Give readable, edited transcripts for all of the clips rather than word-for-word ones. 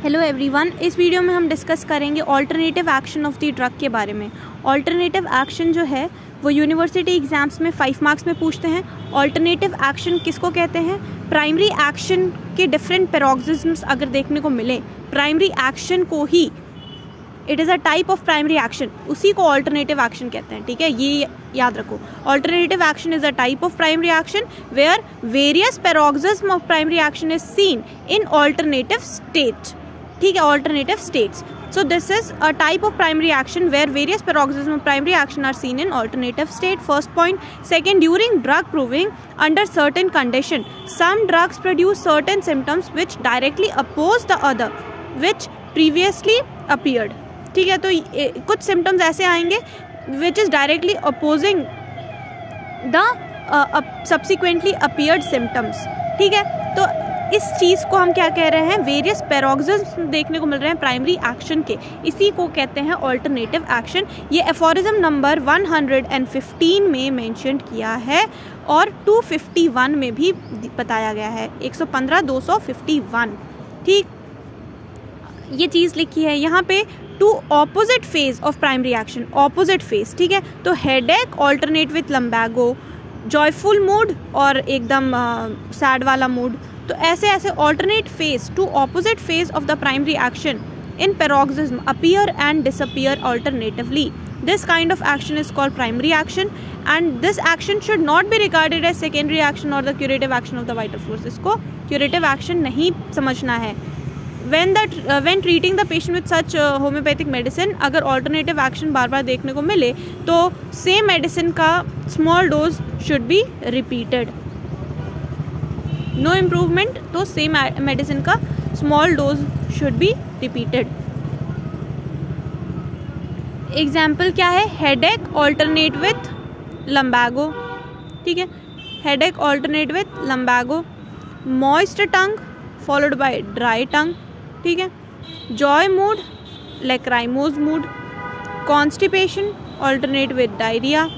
Hello everyone, इस video में हम डिस्कस करेंगे alternative action of the drug के बारे में। ऑल्टरनेटिव एक्शन जो है वो यूनिवर्सिटी एग्जाम्स में 5 मार्क्स में पूछते हैं। ऑल्टरनेटिव एक्शन किसको कहते हैं? प्राइमरी एक्शन के डिफरेंट पैरोक्सिज्म्स अगर देखने को मिले, प्राइमरी एक्शन को ही it is a type of primary action, उसी को ऑल्टरनेटिव एक्शन कहते हैं। ठीक है, ये याद रखो। Alternative action is a type of primary action where various paroxysm of primary action is seen in alternative state. ठीक है, alternative states. So this is a type of primary action where various paroxysms of primary action are seen in alternative state. First point. Second, during drug proving under certain condition, some drugs produce certain symptoms which directly oppose the other which previously appeared. ठीक है, तो कुछ symptoms ऐसे आएंगे which is directly opposing the subsequently appeared symptoms. ठीक है, तो इस चीज़ को हम क्या कह रहे हैं? वेरियस पैरोक्सिज्म्स देखने को मिल रहे हैं प्राइमरी एक्शन के, इसी को कहते हैं ऑल्टरनेटिव एक्शन। ये एफोरिज्म नंबर 115 में मेंशन किया है और 251 में भी बताया गया है। 115 251। ठीक, ये चीज़ लिखी है यहाँ पे। Two opposite phase of primary action, opposite phase. ठीक है, तो headache alternate with lumbago, joyful mood और एकदम सैड वाला मूड। तो ऐसे ऐसे alternate phase to opposite phase of the primary action in paroxysm appear and disappear alternatively. This kind of action is called primary action and this action should not be regarded as secondary action और the curative action of the vital force. इसको curative action नहीं समझना है। when treating the patient with such homeopathic medicine, अगर alternative action बार बार देखने को मिले तो सेम मेडिसिन का small dose should be repeated. No improvement तो सेम मेडिसिन का small dose should be repeated. Example क्या है? Headache alternate with lumbago. ठीक है, headache alternate with lumbago, moist tongue followed by dry tongue. ठीक है, joy mood, lachrymose mood, constipation alternate with diarrhoea,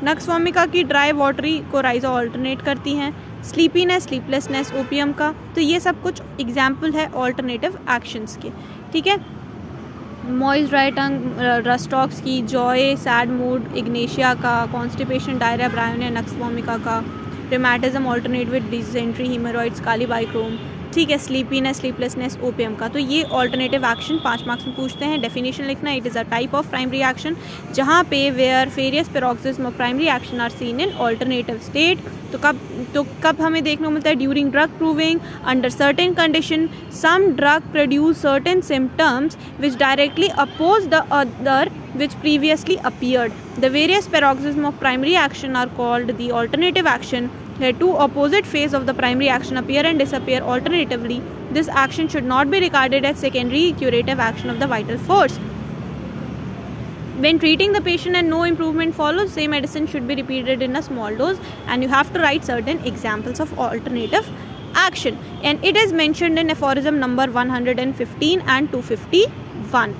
nux vomica की dry watery coryza alternate करती हैं, sleepiness, sleeplessness opium का। तो ये सब कुछ एग्जाम्पल है ऑल्टरनेटिव एक्शंस के। ठीक है, मॉइस्ट ड्राई टंग रस्टॉक्स की, जॉय सैड मूड इग्नेशिया का, constipation diarrhoea bryonia nux vomica का, रिमैटिज्म ऑल्टरनेट विद डिसेंट्री हीमोरॉइड्स काली बाइक्रोम। ठीक है, स्लीपीनेस, स्लीपलेसनेस ओपियम का। तो ये ऑल्टरनेटिव एक्शन 5 मार्क्स में पूछते हैं। डेफिनेशन लिखना, it is a type of primary action जहाँ पे where various paroxysm of primary action are seen in alternative state. तो कब हमें देखने को मिलता है? During drug proving under certain condition, some drug produce certain symptoms which directly oppose the other which previously appeared. The various paroxysms of primary action are called the alternative action. Where two opposite phases of the primary action appear and disappear alternatively, this action should not be regarded as secondary curative action of the vital force. When treating the patient and no improvement follows, same medicine should be repeated in a small dose, and you have to write certain examples of alternative action. And it is mentioned in aphorism number 115 and 251.